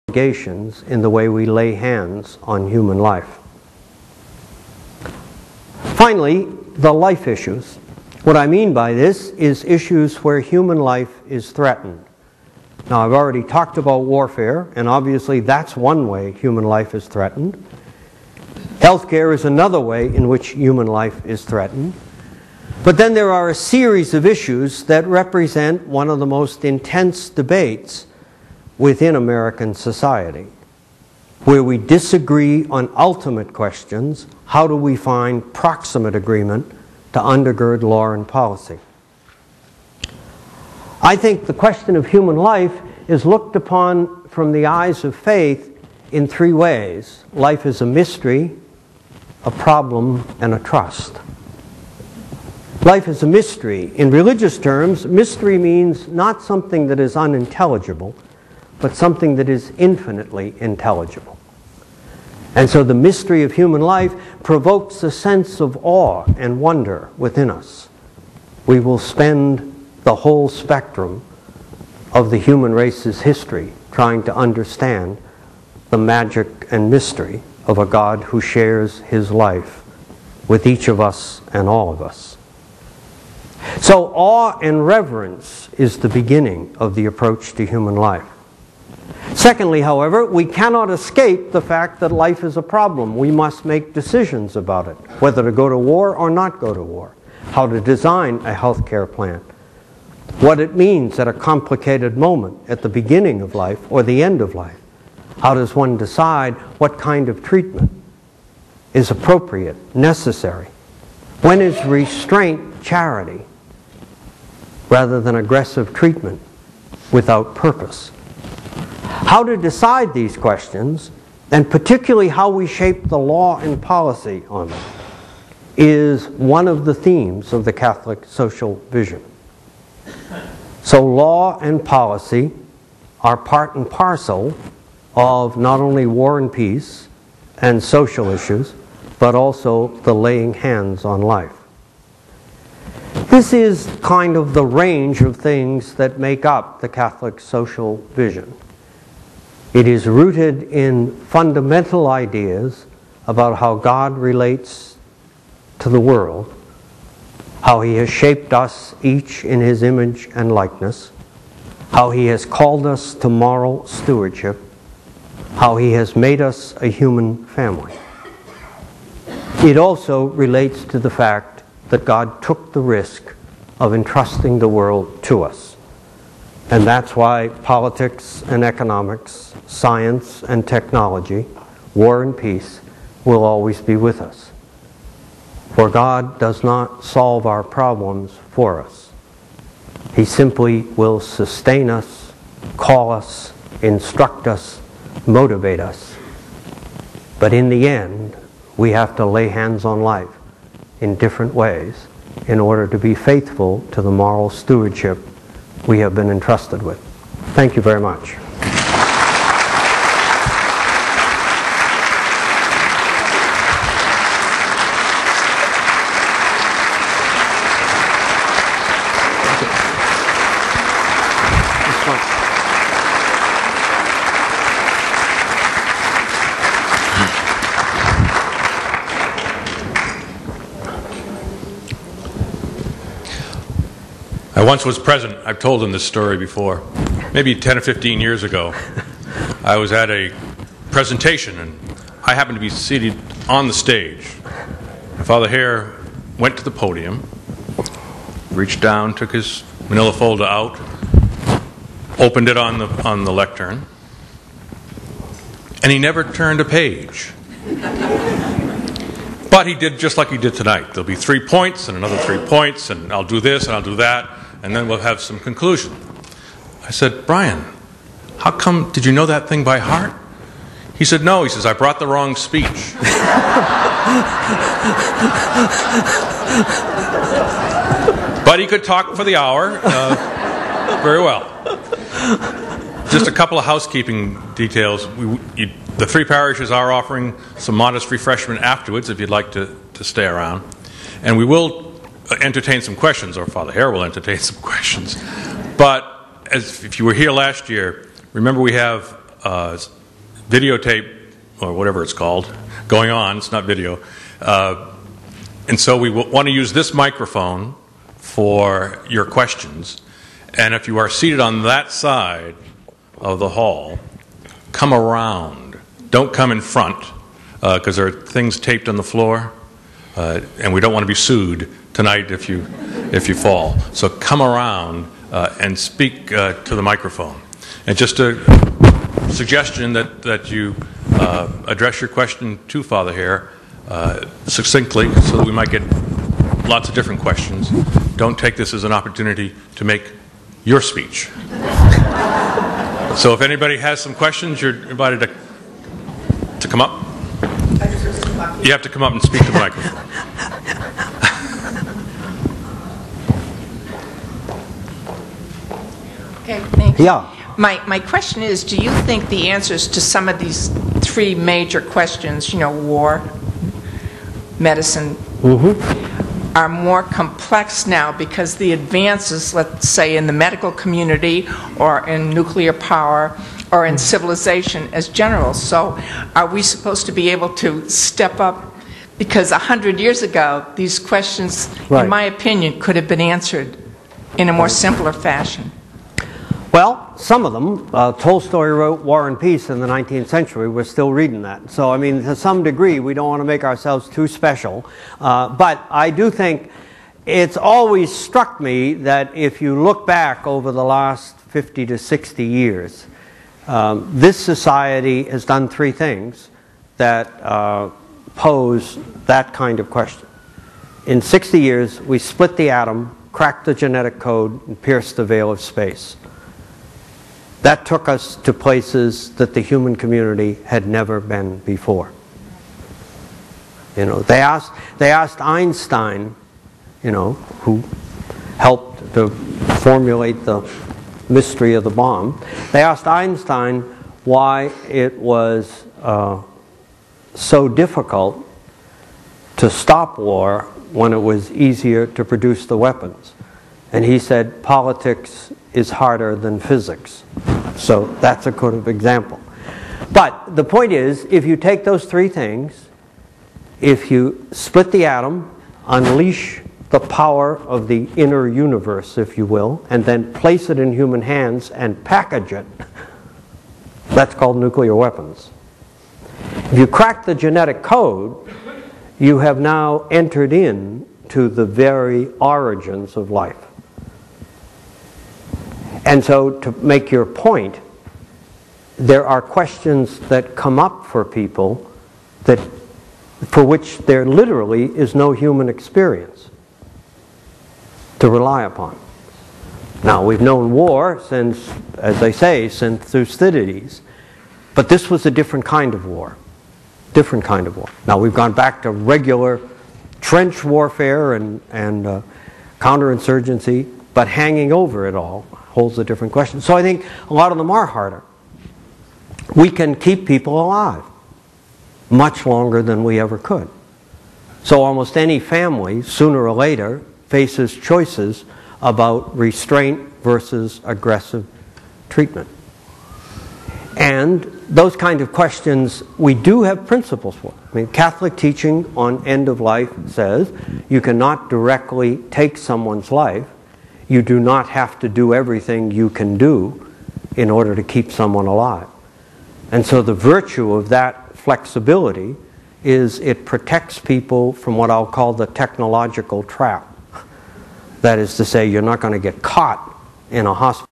obligations in the way we lay hands on human life. Finally, the life issues. What I mean by this is issues where human life is threatened. Now, I've already talked about warfare, and obviously that's one way human life is threatened. Healthcare is another way in which human life is threatened. But then there are a series of issues that represent one of the most intense debates within American society, where we disagree on ultimate questions. How do we find proximate agreement to undergird law and policy? I think the question of human life is looked upon from the eyes of faith in three ways. Life is a mystery, a problem, and a trust. Life is a mystery. In religious terms, mystery means not something that is unintelligible, but something that is infinitely intelligible. And so the mystery of human life provokes a sense of awe and wonder within us. We will spend the whole spectrum of the human race's history trying to understand the magic and mystery of a God who shares his life with each of us and all of us. So awe and reverence is the beginning of the approach to human life. Secondly, however, we cannot escape the fact that life is a problem. We must make decisions about it, whether to go to war or not go to war, how to design a healthcare plan, what it means at a complicated moment at the beginning of life or the end of life. How does one decide what kind of treatment is appropriate, necessary? When is restraint charity rather than aggressive treatment without purpose? How to decide these questions, and particularly how we shape the law and policy on them, is one of the themes of the Catholic social vision. So law and policy are part and parcel of not only war and peace and social issues, but also the laying hands on life. This is kind of the range of things that make up the Catholic social vision. It is rooted in fundamental ideas about how God relates to the world, how he has shaped us each in his image and likeness, how he has called us to moral stewardship, how he has made us a human family. It also relates to the fact that God took the risk of entrusting the world to us. And that's why politics and economics, science and technology, war and peace will always be with us. For God does not solve our problems for us. He simply will sustain us, call us, instruct us, motivate us. But in the end, we have to lay hands on life in different ways in order to be faithful to the moral stewardship we have been entrusted with. Thank you very much. I once was present, I've told him this story before, maybe 10 or 15 years ago. I was at a presentation and I happened to be seated on the stage. Father Hehir went to the podium, reached down, took his manila folder out, opened it on the lectern, and he never turned a page. But he did just like he did tonight. There'll be 3 points and another 3 points, and I'll do this and I'll do that, and then we'll have some conclusion. I said, Bryan, how come, did you know that thing by heart? He said, no. He says, I brought the wrong speech. But he could talk for the hour very well. Just a couple of housekeeping details. The 3 parishes are offering some modest refreshment afterwards if you'd like to stay around. And we will entertain some questions, or Father Hehir will entertain some questions. But if you were here last year, remember we have videotape, or whatever it's called, going on. It's not video. And so we want to use this microphone for your questions. And if you are seated on that side of the hall, come around. Don't come in front, because there are things taped on the floor, and we don't want to be sued tonight if you fall. So come around and speak to the microphone. And just a suggestion that you address your question to Father Hehir succinctly, so that we might get lots of different questions. Don't take this as an opportunity to make your speech. So if anybody has some questions, you're invited to come up. You have to come up and speak to the microphone. Okay, thank you. Yeah. My question is, do you think the answers to some of these three major questions, war, medicine, are more complex now because the advances, let's say, in the medical community or in nuclear power or in civilization as general? So are we supposed to be able to step up? Because 100 years ago, these questions, in my opinion, could have been answered in a more simpler fashion. Well, some of them. Tolstoy wrote War and Peace in the 19th century. We're still reading that. So, I mean, to some degree, we don't want to make ourselves too special. But I do think it's always struck me that if you look back over the last 50 to 60 years, this society has done three things that pose that kind of question. In 60 years, we split the atom, cracked the genetic code, and pierced the veil of space. That took us to places that the human community had never been before. They asked Einstein, who helped to formulate the mystery of the bomb. They asked Einstein why it was so difficult to stop war when it was easier to produce the weapons. And he said, politics is harder than physics. So that's a kind of example. But the point is, if you take those three things, if you split the atom, unleash the power of the inner universe, if you will, and then place it in human hands and package it, that's called nuclear weapons. If you crack the genetic code, you have now entered into the very origins of life. And so, to make your point, there are questions that come up for people for which there literally is no human experience to rely upon. Now, we've known war since, as they say, since Thucydides, but this was a different kind of war. Different kind of war. Now, we've gone back to regular trench warfare and counterinsurgency, but hanging over it all holds a different question. So I think a lot of them are harder. We can keep people alive much longer than we ever could. So almost any family, sooner or later, faces choices about restraint versus aggressive treatment. And those kind of questions, we do have principles for. I mean, Catholic teaching on end of life says you cannot directly take someone's life. You do not have to do everything you can do in order to keep someone alive. And so the virtue of that flexibility is it protects people from what I'll call the technological trap. That is to say, you're not going to get caught in a hospital